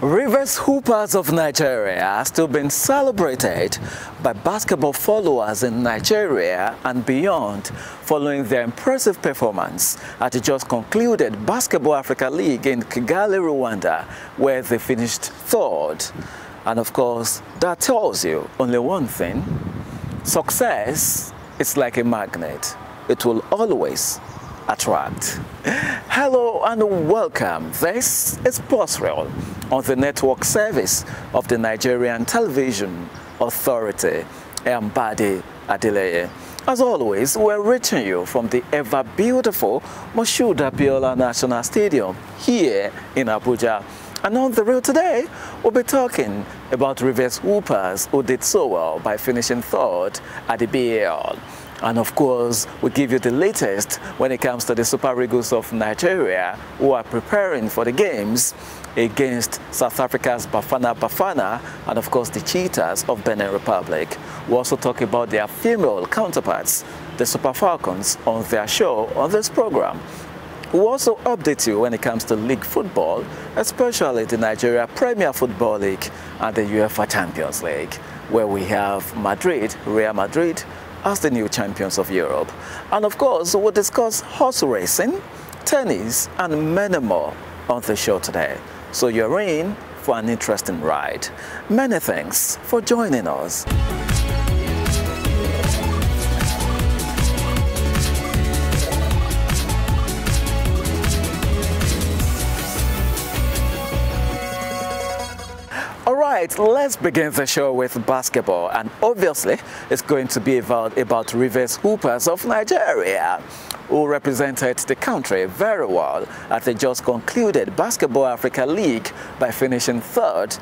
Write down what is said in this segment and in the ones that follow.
Rivers Hoopers of Nigeria are still being celebrated by basketball followers in Nigeria and beyond following their impressive performance at the just concluded Basketball Africa League in Kigali, Rwanda, where they finished third. And of course, that tells you only one thing: success is like a magnet. It will always attract. Hello and welcome. This is Postreal on the network service of the Nigerian Television Authority. I am Bade Adeleye. As always, we're reaching you from the ever beautiful Moshood Abiola National Stadium here in Abuja. And on the road today, we'll be talking about Rivers Hoopers who did so well by finishing third at the BAL. And of course, we give you the latest when it comes to the Super Eagles of Nigeria who are preparing for the games against South Africa's Bafana and of course the Cheetahs of Benin Republic. We also talk about their female counterparts, the Super Falcons, on their show on this program. We'll also update you when it comes to league football, especially the Nigeria Premier Football League and the UEFA Champions League, where we have Real Madrid, as the new champions of Europe. And of course, we'll discuss horse racing, tennis, and many more on the show today. So you're in for an interesting ride. Many thanks for joining us. Alright, let's begin the show with basketball, and obviously it's going to be about Rivers Hoopers of Nigeria, who represented the country very well at the just concluded Basketball Africa League by finishing third.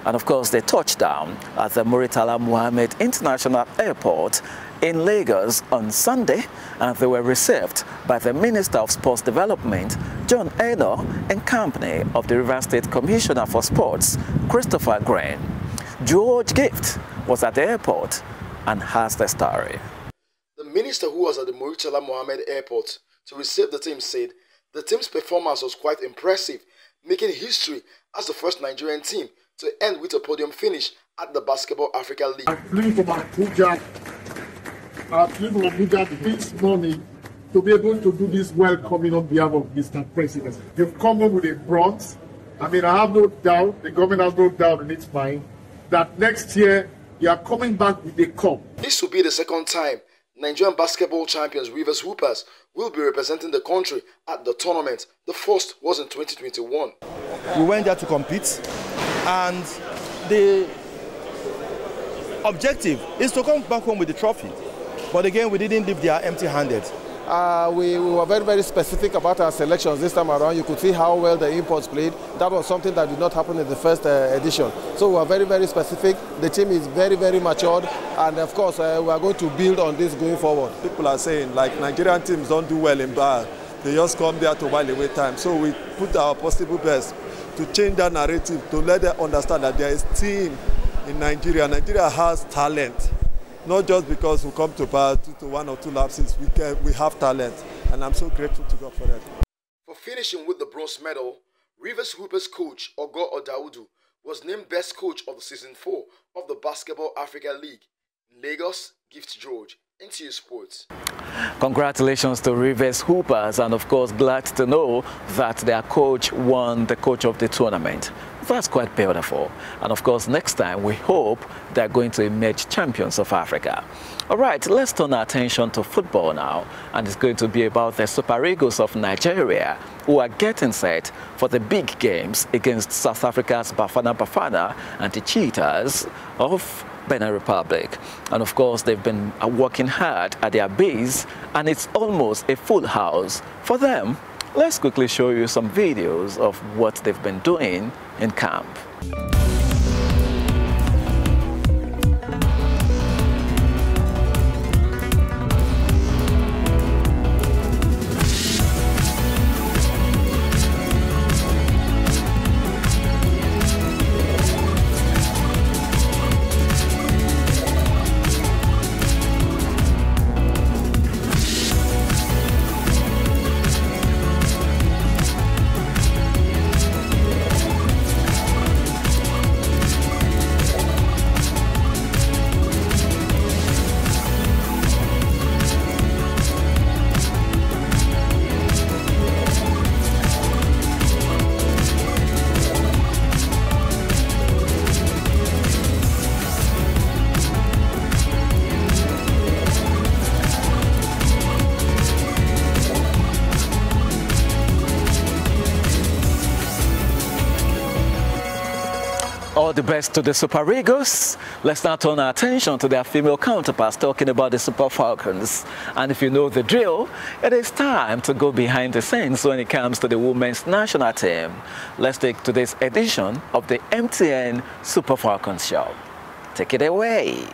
And of course, they touched down at the Muritala Muhammed International Airport in Lagos on Sunday, and they were received by the Minister of Sports Development, John Eno, in company of the Rivers State Commissioner for Sports, Christopher Green. George Gift was at the airport and has the story. The minister, who was at the Muritala Muhammed Airport to receive the team, said the team's performance was quite impressive, making history as the first Nigerian team to end with a podium finish at the Basketball Africa League. I flew from Abuja this morning to be able to do this welcoming on behalf of Mr. President. You've come up with a bronze. I mean, I have no doubt, the government has no doubt in its mind, that next year you are coming back with a cup. This will be the second time Nigerian basketball champions Rivers Hoopers will be representing the country at the tournament. The first was in 2021. We went there to compete, and the objective is to come back home with the trophy. But again, we didn't leave there empty-handed. We were very, very specific about our selections this time around. You could see how well the imports played. That was something that did not happen in the first edition. So we are very, very specific. The team is very, very matured. And of course, we are going to build on this going forward. People are saying, like, Nigerian teams don't do well in bar. They just come there to while away time. So we put our possible best to change that narrative, to let them understand that there is team in Nigeria. Nigeria has talent. Not just because we come to bar to 1 or 2 lapses, we have talent, and I'm so grateful to God for that. For finishing with the bronze medal, Rivers Hoopers coach Ogo Odaudu was named best coach of the season 4 of the Basketball Africa League. In Lagos, Gift George, NTU Sports. Congratulations to Rivers Hoopers, and of course glad to know that their coach won the coach of the tournament. That's quite beautiful. And of course, next time we hope they're going to emerge champions of Africa. All right, let's turn our attention to football now. And it's going to be about the Super Eagles of Nigeria, who are getting set for the big games against South Africa's Bafana and the Cheetahs of Benin Republic. And of course, they've been working hard at their base, and it's almost a full house for them. Let's quickly show you some videos of what they've been doing in camp. All the best to the Super Eagles. Let's now turn our attention to their female counterparts, talking about the Super Falcons. And if you know the drill, it is time to go behind the scenes when it comes to the women's national team. Let's take today's edition of the MTN Super Falcons show. Take it away.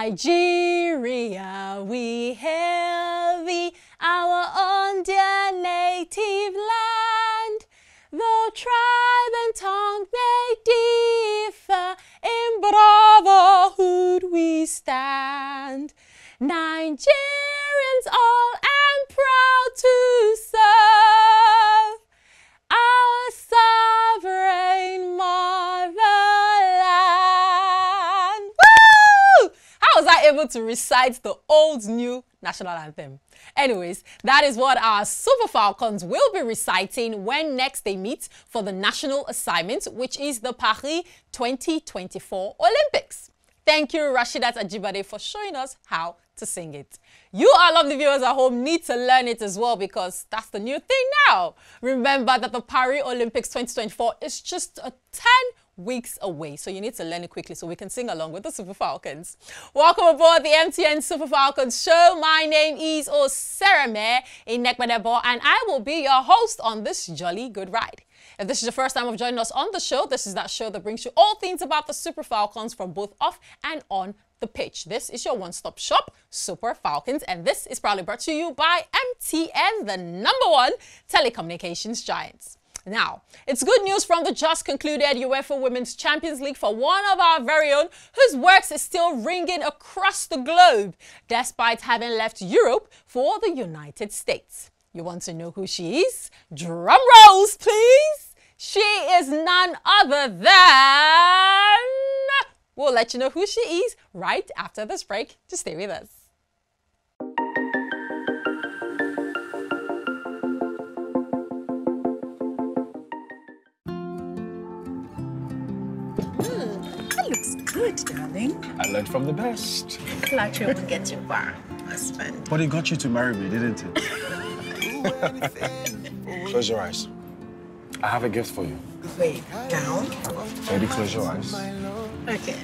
Nigeria, we hail thee, our own dear native land. Though tribe and tongue may differ, in brotherhood we stand. Nigerians all am proud to serve our sovereign motherland. Woo! How was I able to recite the old new national anthem? Anyways, that is what our Super Falcons will be reciting when next they meet for the national assignment, which is the Paris 2024 Olympics. Thank you, Rashidat Ajibade, for showing us how to sing it. You, our lovely viewers at home, need to learn it as well, because that's the new thing now. Remember that the Paris Olympics 2024 is just 10 weeks away, so you need to learn it quickly so we can sing along with the Super Falcons. Welcome aboard the MTN Super Falcons show. My name is Osereme Inekbadebo, and I will be your host on this jolly good ride. If this is your first time of joining us on the show, this is that show that brings you all things about the Super Falcons from both off and on the pitch. This is your one-stop shop, Super Falcons, and this is proudly brought to you by MTN, the #1 telecommunications giants. Now, it's good news from the just concluded UEFA Women's Champions League for one of our very own, whose works is still ringing across the globe, despite having left Europe for the United States. You want to know who she is? Drum rolls, please! She is none other than... We'll let you know who she is right after this break. Just stay with us. That looks good, darling. I learned from the best. Glad you will get your bar, husband. But it got you to marry me, didn't it? Close your eyes. I have a gift for you. Wait, down? Baby, close your eyes. Okay.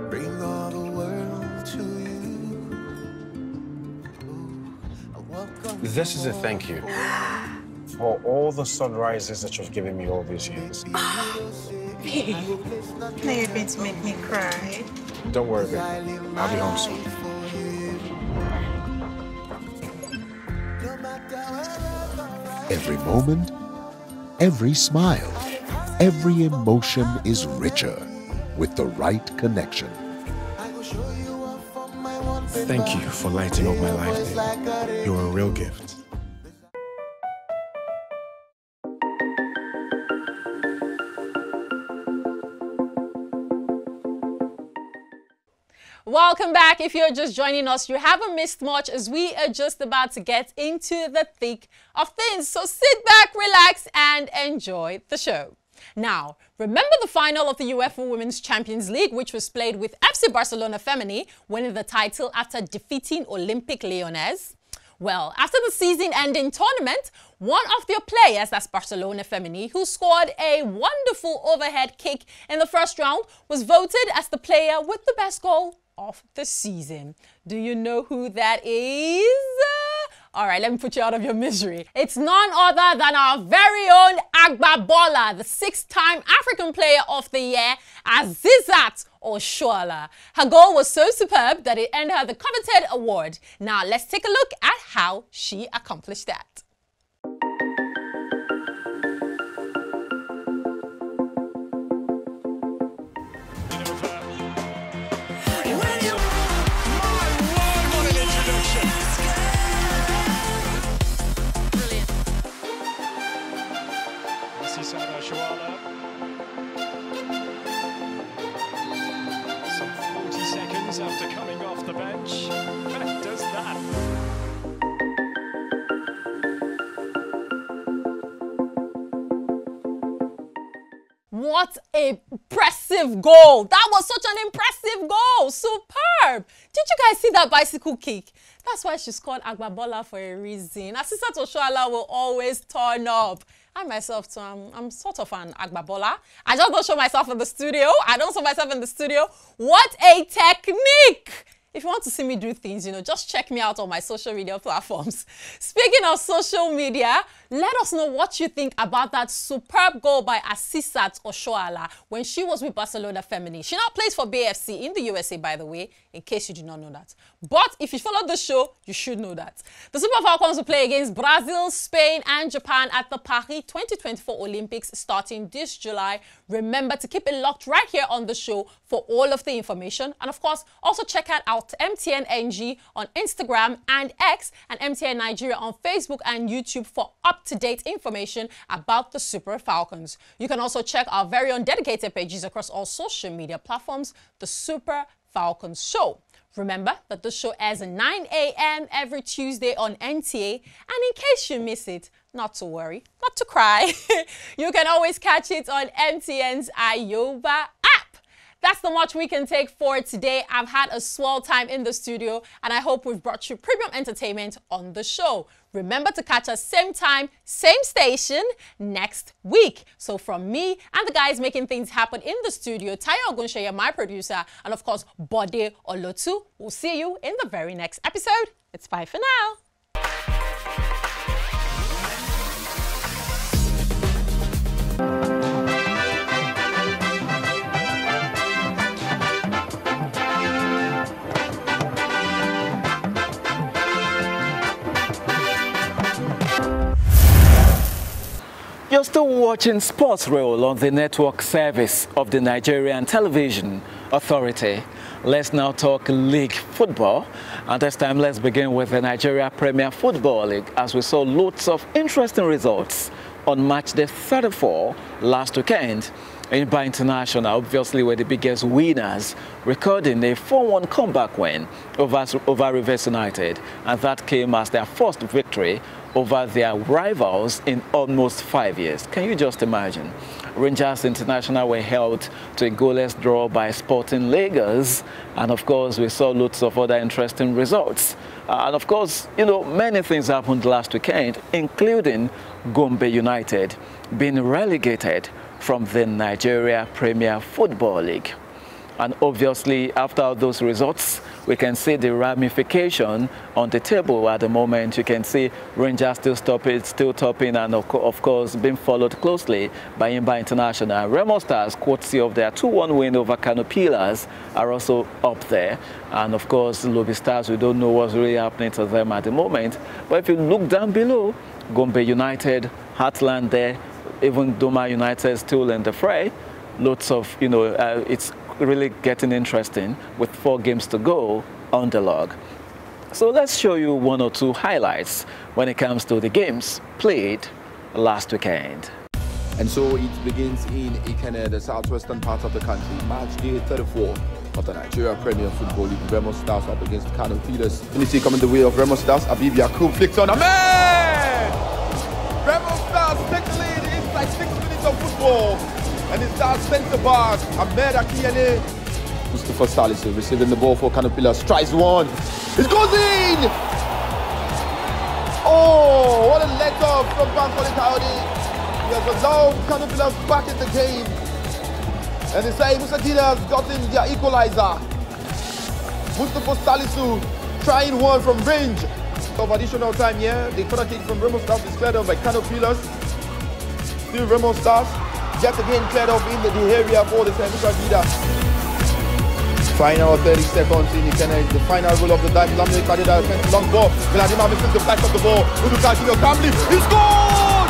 Bring all the world to you. This is a thank you for all the sunrises that you've given me all these years. Babe, now you're going to make me cry. Don't worry, baby. I'll be home soon. Every moment, every smile, every emotion is richer with the right connection. Thank you for lighting up my life, baby. You're a real gift. Welcome back. If you're just joining us, you haven't missed much as we are just about to get into the thick of things. So sit back, relax, and enjoy the show. Now, remember the final of the UEFA Women's Champions League, which was played with FC Barcelona Femení winning the title after defeating Olympique Lyonnais? Well, after the season-ending tournament, one of their players, that's Barcelona Femení, who scored a wonderful overhead kick in the first round, was voted as the player with the best goal of the season. Do you know who that is? All right, let me put you out of your misery. It's none other than our very own Agbabola, the 6-time African Player of the Year, Asisat Oshoala. Her goal was so superb that it earned her the coveted award. Now let's take a look at how she accomplished that. Some 40 seconds after coming off the bench. Does that. What a impressive goal. That was such an impressive goal. Superb. Did you guys see that bicycle kick? That's why she's called Agbabola for a reason. Asisat Oshoala will always turn up. I myself too, I'm sort of an Agbabola. I just don't show myself in the studio. I don't show myself in the studio. What a technique! If you want to see me do things, just check me out on my social media platforms. Speaking of social media, let us know what you think about that superb goal by Asisat Oshoala when she was with Barcelona Feminine. She now plays for BFC in the USA, by the way, in case you did not know that. But if you followed the show, you should know that. The Super Falcons will play against Brazil, Spain, and Japan at the Paris 2024 Olympics starting this July. Remember to keep it locked right here on the show for all of the information. And of course, also check out MTN NG on Instagram and X, and MTN Nigeria on Facebook and YouTube for up-to-date information about the Super Falcons. You can also check our very own dedicated pages across all social media platforms, the Super Falcons Show. Remember that the show airs at 9 a.m. every Tuesday on NTA, and in case you miss it, not to worry, not to cry, you can always catch it on MTN's Ayoba app. That's the much we can take for today. I've had a swell time in the studio, and I hope we've brought you premium entertainment on the show. Remember to catch us same time, same station next week. So from me and the guys making things happen in the studio, Tayo Ogunsheye, my producer, and of course, Bade Adeleye, we'll see you in the very next episode. It's bye for now. You're still watching Sports Reel on the network service of the Nigerian Television Authority. Let's now talk league football, and this time let's begin with the Nigeria Premier Football League, as we saw loads of interesting results on match day 34 last weekend. Inba International obviously were the biggest winners, recording a 4-1 comeback win over Rivers United, and that came as their first victory over their rivals in almost 5 years. Can you just imagine? Rangers International were held to a goalless draw by Sporting Lagos, and of course we saw lots of other interesting results. And of course, many things happened last weekend, including Gombe United being relegated from the Nigeria Premier Football League. And obviously, after all those results, we can see the ramification on the table at the moment. You can see Rangers still topping, and of course being followed closely by Inba International. Remo Stars, courtesy of their 2-1 win over Kano Pillars, are also up there. And of course, Lobby Stars, we don't know what's really happening to them at the moment. But if you look down below, Gombe United, Heartland there, even Doma United still in the fray. Lots of, it's really getting interesting with 4 games to go on the log. So let's show you 1 or 2 highlights when it comes to the games played last weekend. And so it begins in Ikene, the southwestern part of the country. Match day 34 of the Nigeria Premier Football League. Remo Stars up against Kano Pillars. Unity coming the way of Remo Stars. Abib Yakub flicks on. Amen! Remo Stars take the lead inside 6 minutes of football. And it's our centre back, Ahmed Akiyele. Mustafa Salisu receiving the ball for Kano Pillars. Tries one. It goes in! Oh, what a let off from Bankole County. He has allowed Kano Pillars back in the game. And inside, Musadina has gotten their equalizer. Mustafa Salisu trying one from range. Of additional time here, the corner kick from Remo Stars is cleared off by Kano Pillars. Still Remo Stars, yet again cleared off in the area for the Senegal leader. Final 30 seconds in the final roll of the dice. Lamine Bade Adeleye, long ball. Vladimir misses the flash of the ball. Uduka Junior calmly, he scored!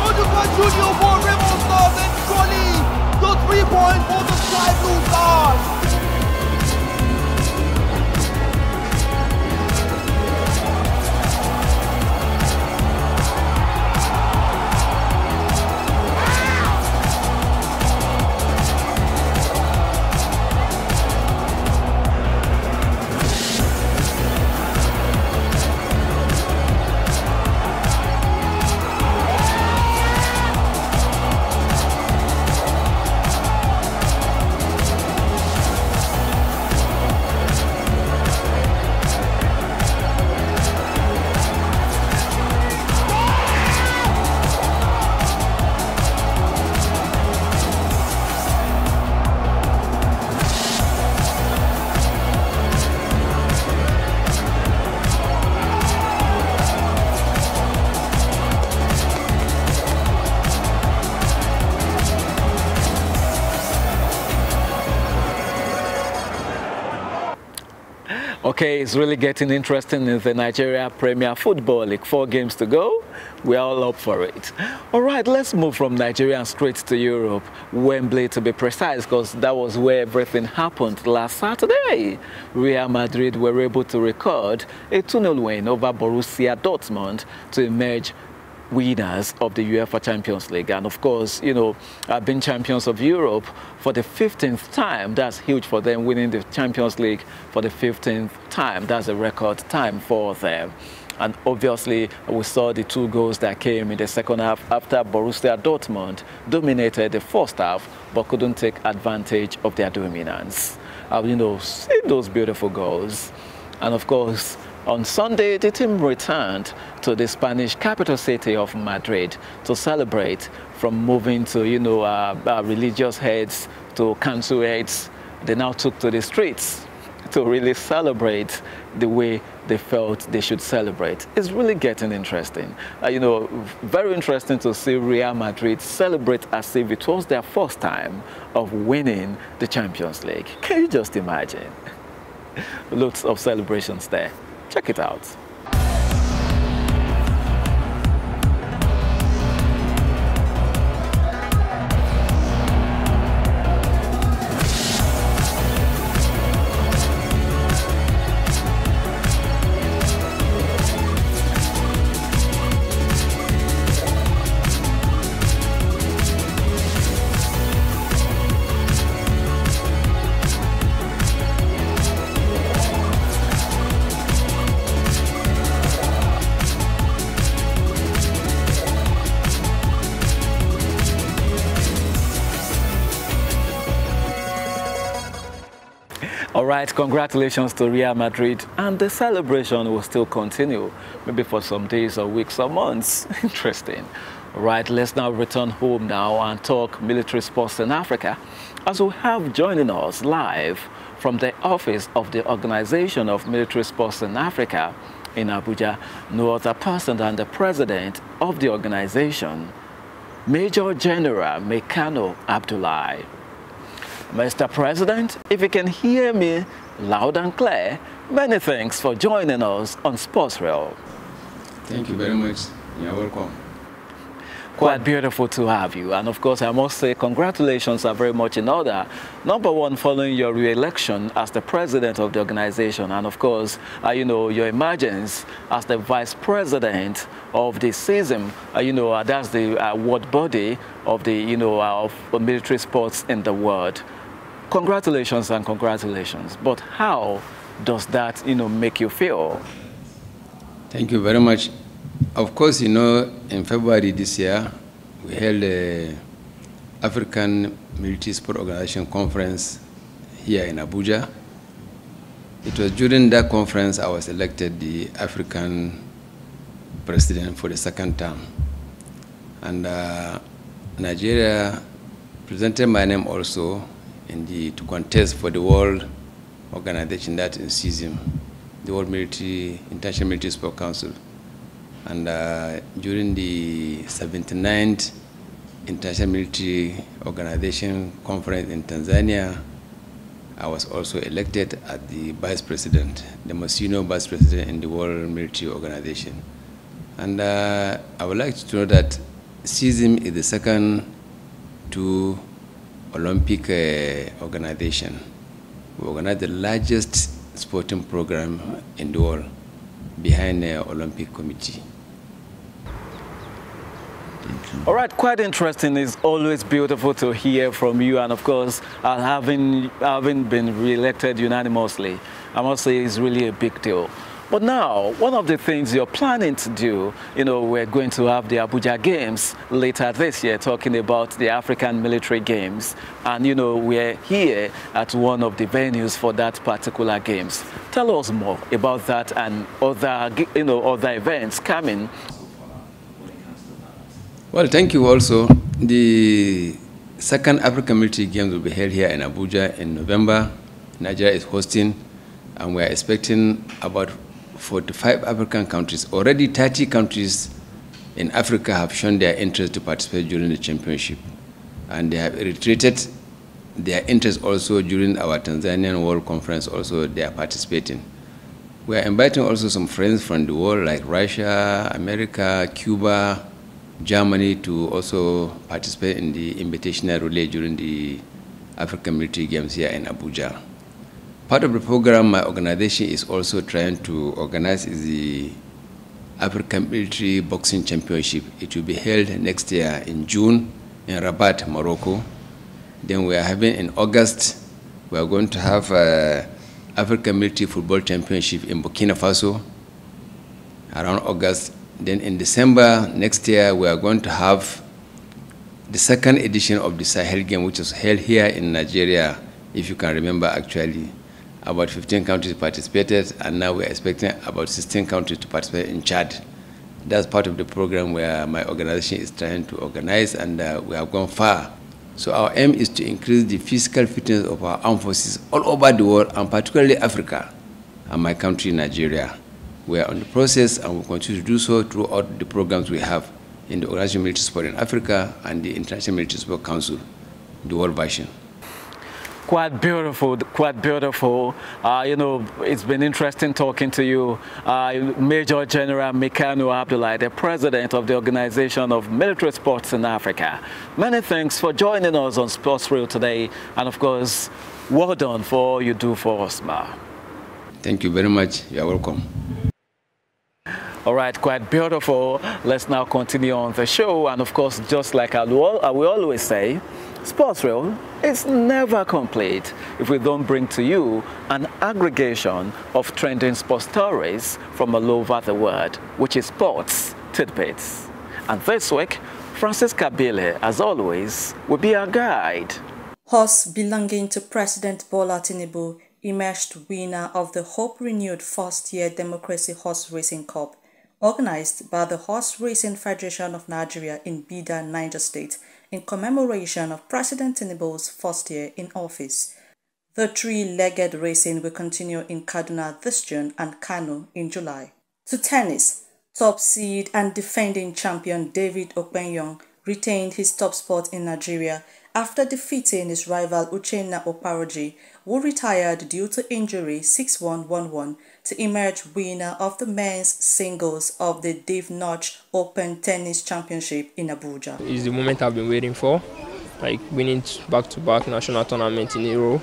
Uduka Junior for Remo Stars and surely the 3 points for the Sky Blue Stars. Okay, it's really getting interesting in the Nigeria Premier Football League. 4 games to go. We're all up for it. All right, let's move from Nigeria straight to Europe. Wembley, to be precise, because that was where everything happened last Saturday. Real Madrid were able to record a 2-0 win over Borussia Dortmund to emerge winners of the UEFA Champions League, and of course, you know, being champions of Europe for the 15th time. That's huge for them, winning the Champions League for the 15th time. That's a record time for them. And obviously, we saw the 2 goals that came in the second half after Borussia Dortmund dominated the first half, but couldn't take advantage of their dominance. You know, see those beautiful goals. And of course, on Sunday, the team returned to the Spanish capital city of Madrid to celebrate, from moving to, you know, religious heads to council heads. They now took to the streets to really celebrate the way they felt they should celebrate. It's really getting interesting. You know, very interesting to see Real Madrid celebrate as if it was their first time of winning the Champions League. Can you just imagine? Lots of celebrations there. Check it out. All right, congratulations to Real Madrid, and the celebration will still continue, maybe for some days or weeks or months. Interesting. All right, let's now return home now and talk military sports in Africa, as we have joining us live from the office of the Organization of Military Sports in Africa in Abuja, no other person than the president of the organization, Major General Mekano Abdullahi. Mr. President, if you can hear me loud and clear, many thanks for joining us on Sports Rail. Thank you very much. You're welcome. Quite beautiful to have you. And of course, I must say congratulations are very much in order. Number one, following your re-election as the president of the organization, and of course, you know, your emergence as the vice president of the season, you know, that's the world body of the, you know, of military sports in the world. Congratulations and congratulations. But how does that, you know, make you feel? Thank you very much. Of course, you know, in February this year, we held the African Military Sport Organization Conference here in Abuja. It was during that conference I was elected the African president for the 2nd term. And Nigeria presented my name also to contest for the World Organization that in CISM, the World International Military Sport Council. And during the 79th International Military Organization Conference in Tanzania. I was also elected as the vice president, the most senior vice president in the World Military Organization. And I would like to know that CISM is the second to Olympic organization. We organize the largest sporting program in the world behind the Olympic Committee. All right, quite interesting. It's always beautiful to hear from you, and of course, having been re-elected unanimously, I must say it's really a big deal. But now, one of the things you're planning to do, we're going to have the Abuja Games later this year, talking about the African Military Games, and we're here at one of the venues for that particular games. Tell us more about that and other events coming. Well, thank you also. The second African Military Games will be held here in Abuja in November. Nigeria is hosting, and we are expecting about 45 African countries. Already 30 countries in Africa have shown their interest to participate during the championship. And they have reiterated their interest also during our Tanzanian World Conference, also they are participating. We are inviting also some friends from the world like Russia, America, Cuba, Germany to also participate in the invitational relay during the African Military Games here in Abuja. Part of the program my organization is also trying to organize is the African Military Boxing Championship. It will be held next year in June in Rabat, Morocco. Then we are having in August, we are going to have African Military Football Championship in Burkina Faso around August. Then in December next year, we are going to have the second edition of the Sahel game, which was held here in Nigeria, if you can remember actually. About 15 countries participated, and now we're expecting about 16 countries to participate in Chad. That's part of the program where my organization is trying to organize, and we have gone far. So our aim is to increase the physical fitness of our armed forces all over the world, and particularly Africa, and my country, Nigeria. We are on the process, and we'll continue to do so throughout the programs we have in the Organization of Military Sport in Africa and the International Military Sport Council, the world version. Quite beautiful, quite beautiful. It's been interesting talking to you. Major General Mikano Abdullahi, the president of the Organization of Military Sports in Africa. Many thanks for joining us on Sports Reel today. And of course, well done for all you do for us, Ma. Thank you very much. You're welcome. All right, quite beautiful. Let's now continue on the show. And of course, just like we always say, Sports Reel is never complete if we don't bring to you an aggregation of trending sports stories from all over the world, which is Sports Tidbits. And this week, Francis Kabile, as always, will be our guide. Horse belonging to President Bola Tinubu emerged winner of the Hope Renewed First-Year Democracy Horse Racing Cup, organized by the Horse Racing Federation of Nigeria in Bida, Niger State, in commemoration of President Tinubu's first year in office. The three-legged racing will continue in Kaduna this June and Kano in July. To tennis, top seed and defending champion David Okpenyong retained his top spot in Nigeria after defeating his rival Uchenna Oparoji, who retired due to injury 6-1-1-1, to emerge winner of the men's singles of the Dave Notch Open Tennis Championship in Abuja. It's the moment I've been waiting for, like winning back-to-back national tournaments in a row.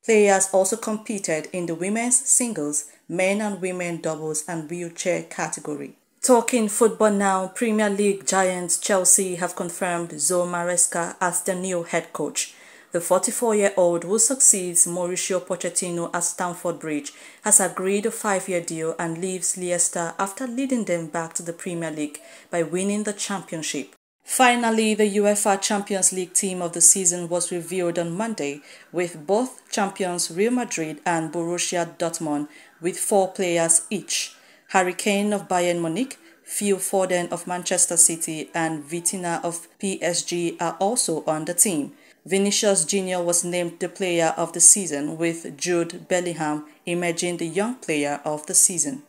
Players also competed in the women's singles, men and women doubles and wheelchair category. Talking football now, Premier League giants Chelsea have confirmed Zoe Maresca as their new head coach. The 44-year-old who succeeds Mauricio Pochettino at Stamford Bridge has agreed a 5-year deal and leaves Leicester after leading them back to the Premier League by winning the championship. Finally, the UEFA Champions League team of the season was revealed on Monday, with both champions Real Madrid and Borussia Dortmund with 4 players each. Harry Kane of Bayern Munich, Phil Foden of Manchester City and Vitinha of PSG are also on the team. Vinicius Jr. was named the player of the season, with Jude Bellingham emerging the young player of the season.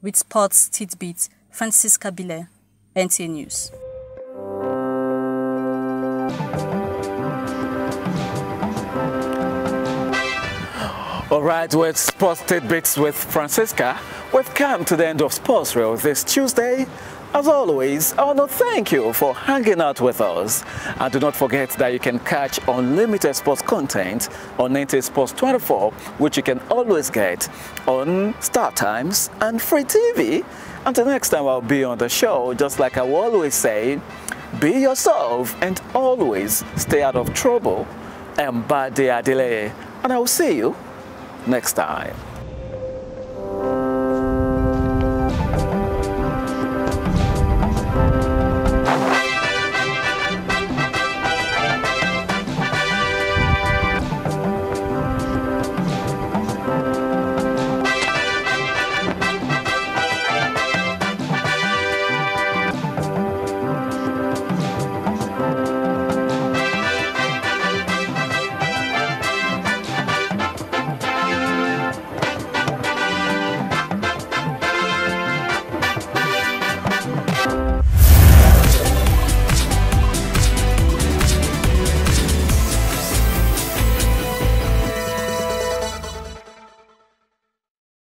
With Sports Tidbits, Francis Kabile, NTA News. All right, with Sports Tidbits with Francisca, we've come to the end of Sports Reel this Tuesday. As always, I want to thank you for hanging out with us. And do not forget that you can catch unlimited sports content on NT Sports 24, which you can always get on Star Times and Free TV. Until next time I'll be on the show, just like I will always say, be yourself and always stay out of trouble. I'm Bade Adeleye, and I will see you next time.